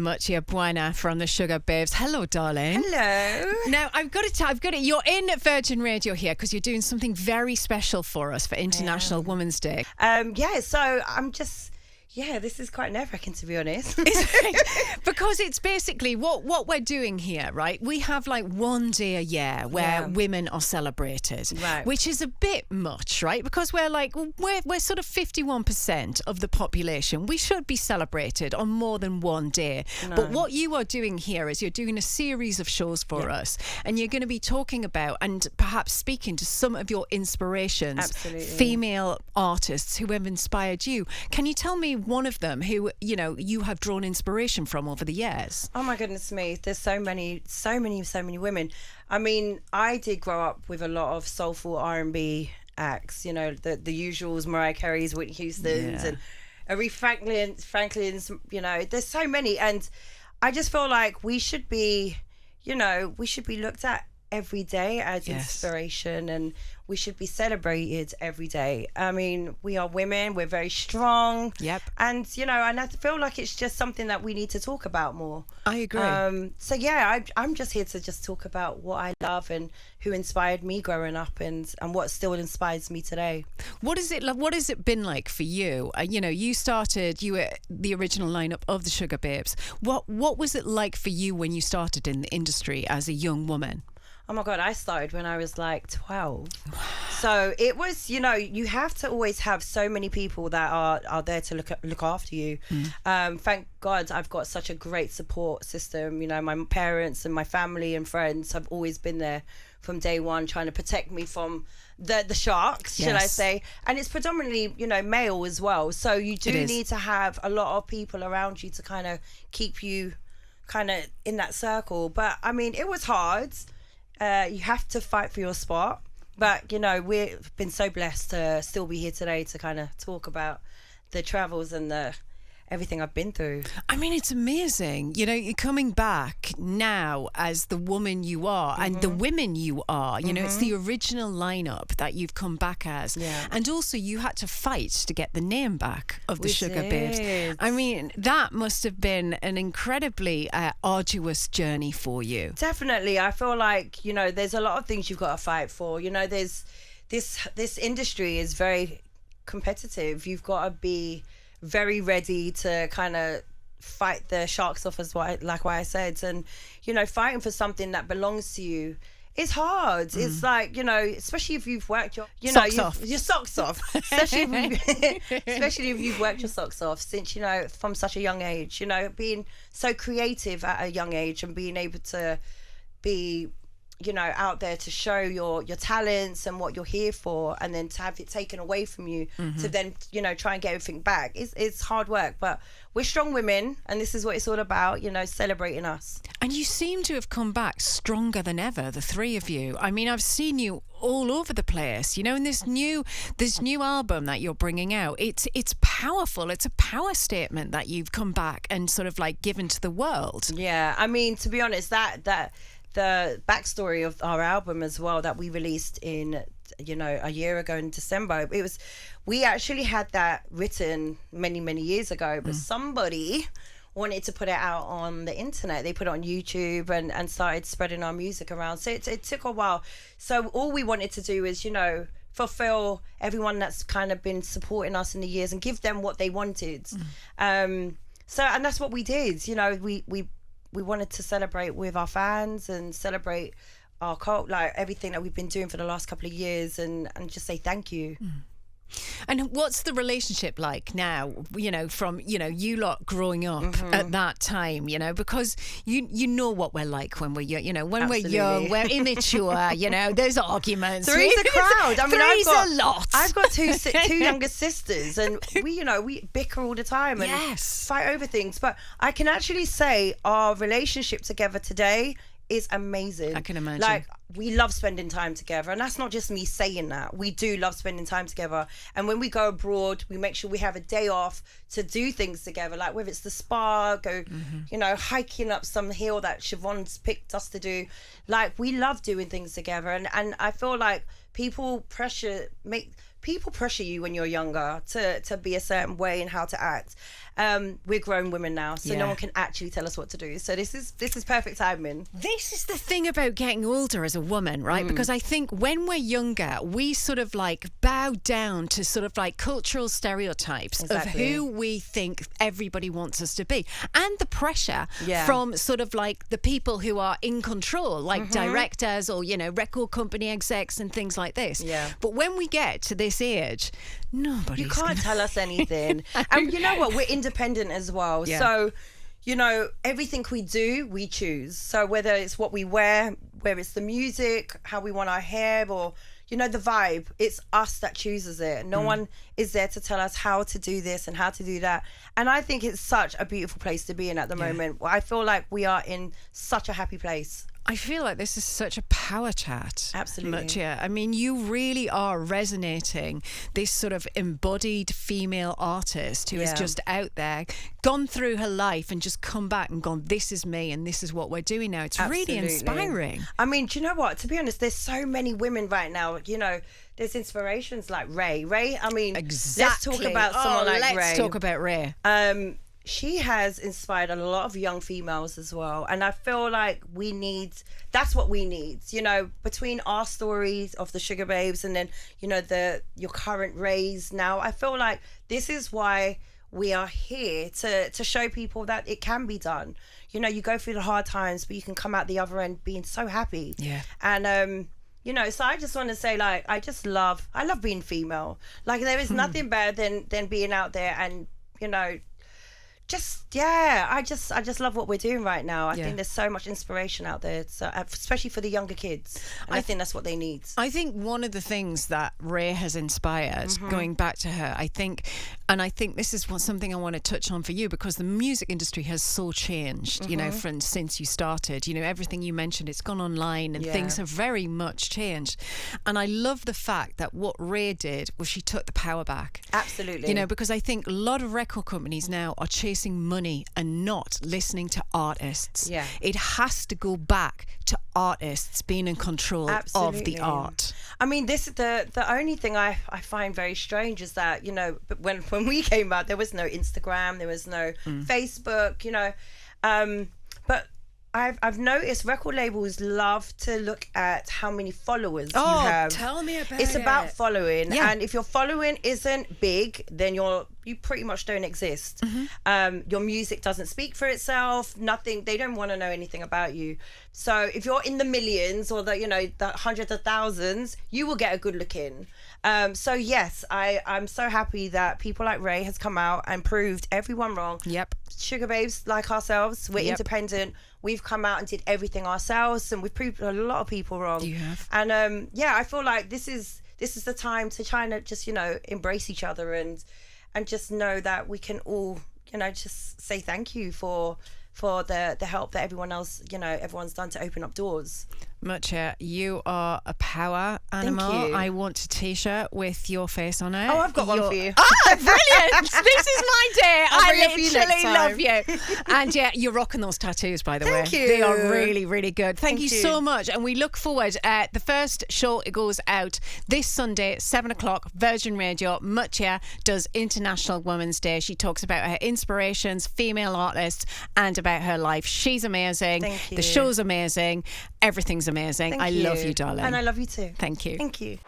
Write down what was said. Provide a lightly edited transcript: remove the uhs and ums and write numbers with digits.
Mutya Buena from the Sugababes. Hello, darling. Hello. Now, I've got to. You're in Virgin Radio here because you're doing something very special for us for International Women's Day. So I'm just... Yeah, this is quite nerve-wracking, to be honest. Because it's basically what we're doing here, right? We have like one day a year where women are celebrated, right? Which is a bit much, right? Because we're sort of 51% of the population. We should be celebrated on more than one day. No. But what you are doing here is you're doing a series of shows for us, and you're going to be talking about and perhaps speaking to some of your inspirations, absolutely, female artists who have inspired you. Can you tell me one of them who you have drawn inspiration from over the years? Oh my goodness me, there's so many women. I mean, I did grow up with a lot of soulful R&B acts, the usuals, Mariah Carey's, Whitney Houston's, and Aretha Franklin's, there's so many, and I just feel like we should be looked at every day as inspiration, and we should be celebrated every day. I mean, we are women, we're very strong. Yep. And, and I feel like it's just something that we need to talk about more. I agree. I'm just here to just talk about what I love and who inspired me growing up and what still inspires me today. What has it been like for you? You were the original lineup of the Sugababes. What was it like for you when you started in the industry as a young woman? Oh my God, I started when I was like 12. So it was, you have to always have so many people that are there to look after you. Thank God I've got such a great support system. My parents and my family and friends have always been there from day one, trying to protect me from the sharks, should I say. And it's predominantly, male as well. So you do need to have a lot of people around you to kind of keep you kind of in that circle. But I mean, it was hard. You have to fight for your spot, but we've been so blessed to still be here today to kind of talk about the travels and everything I've been through. I mean, it's amazing. You're coming back now as the woman you are and the women you are. It's the original lineup that you've come back as. Yeah. And also you had to fight to get the name back of the Sugababes. I mean, that must have been an incredibly arduous journey for you. Definitely. I feel like, there's a lot of things you've got to fight for. There's this industry is very competitive. You've got to be very ready to kind of fight the sharks off, like what I said, and fighting for something that belongs to you is hard. It's like, especially if you've worked your socks off especially if you've worked your socks off since from such a young age, being so creative at a young age and being able to be out there to show your talents and what you're here for, and then to have it taken away from you to then try and get everything back. It's hard work, but we're strong women, and this is what it's all about, celebrating us. And you seem to have come back stronger than ever, the three of you. I mean, I've seen you all over the place, in this new album that you're bringing out. It's powerful. It's a power statement that you've come back and sort of like given to the world. Yeah, I mean, to be honest, that the backstory of our album as well that we released in a year ago in December, we actually had that written many years ago, but somebody wanted to put it out on the internet. They put it on YouTube and started spreading our music around, so it took a while. So all we wanted to do is fulfill everyone that's kind of been supporting us in the years and give them what they wanted. And that's what we did. We wanted to celebrate with our fans and celebrate our cult, like everything that we've been doing for the last couple of years, and just say thank you. And what's the relationship like now, from, you lot growing up at that time, because you know what we're like when we're young, when Absolutely. we're young, we're immature, there's arguments. Three's a crowd. I mean, Three's a lot. I've got two younger sisters, and we bicker all the time and fight over things. But I can actually say our relationship together today is amazing. I can imagine. Like, we love spending time together, and that's not just me saying that. We do love spending time together, and when we go abroad, we make sure we have a day off to do things together, like whether it's the spa, go hiking up some hill that Siobhan's picked us to do. Like, we love doing things together, and I feel like people people pressure you when you're younger to be a certain way and how to act. We're grown women now, so no one can actually tell us what to do. So this is perfect timing. This is the thing about getting older as a woman, right? Because I think when we're younger, we sort of like bow down to sort of like cultural stereotypes of who we think everybody wants us to be, and the pressure from sort of like the people who are in control, like directors or, you know, record company execs and things like this. Yeah. But when we get to this age, nobody's You can't tell us anything. And you know what? We're independent as well. Yeah. So, you know, everything we do, we choose. So whether it's what we wear, whether it's the music, how we want our hair, or, you know, the vibe, it's us that chooses it. No one is there to tell us how to do this and how to do that. And I think it's such a beautiful place to be in at the moment. I feel like we are in such a happy place. I feel like this is such a power chat. Absolutely. Mutya. I mean, you really are resonating this sort of embodied female artist who is just out there, gone through her life and just come back and gone, this is me and this is what we're doing now. It's really inspiring. I mean, do you know what? To be honest, there's so many women right now, you know, there's inspirations like Ray. I mean, let's talk about someone like Ray. Let's talk about Ray. She has inspired a lot of young females as well, and I feel like that's what we need, you know, between our stories of the Sugababes and then, you know, your current Rays now. I feel like this is why we are here, to show people that it can be done. You know, you go through the hard times, but you can come out the other end being so happy. Yeah. And you know, so I just want to say, like, I love being female. Like, there is nothing better than being out there and, you know, I just love what we're doing right now. I think there's so much inspiration out there, so, especially for the younger kids. And I think that's what they need. I think one of the things that Ray has inspired, going back to her, I think this is something I want to touch on for you, because the music industry has so changed, you know, since you started. You know, everything you mentioned, it's gone online and things have very much changed. And I love the fact that what Ray did was she took the power back. Absolutely. You know, because I think a lot of record companies now are chasing money and not listening to artists. Yeah. It has to go back to artists being in control of the art. I mean, the only thing I find very strange is that, you know, when we came out, there was no Instagram, there was no Facebook, you know, but I've noticed record labels love to look at how many followers you have. Tell me about it. It's about following, and if your following isn't big, then you pretty much don't exist. Your music doesn't speak for itself. Nothing. They don't want to know anything about you. So if you're in the millions or the hundreds of thousands, you will get a good look in. So yes, I'm so happy that people like Ray has come out and proved everyone wrong. Yep. Sugababes like ourselves, we're independent. We've come out and did everything ourselves, and we've proved a lot of people wrong. You have. And I feel like this is the time to try and just, you know, embrace each other and just know that we can all, you know, just say thank you for the help that everyone's done to open up doors. Mutya, you are a power animal. Thank you. I want a t-shirt with your face on it. Oh, I've got one for you. Brilliant. This is my day. I literally love you. And yeah, you're rocking those tattoos, by the way. Thank you. They are really, really good. Thank you so much. And we look forward. The first show, it goes out this Sunday at 7:00, Virgin Radio. Mutya does International Women's Day. She talks about her inspirations, female artists, and about her life. She's amazing. Thank you. The show's amazing. Everything's amazing. I love you, darling. And I love you too. Thank you. Thank you.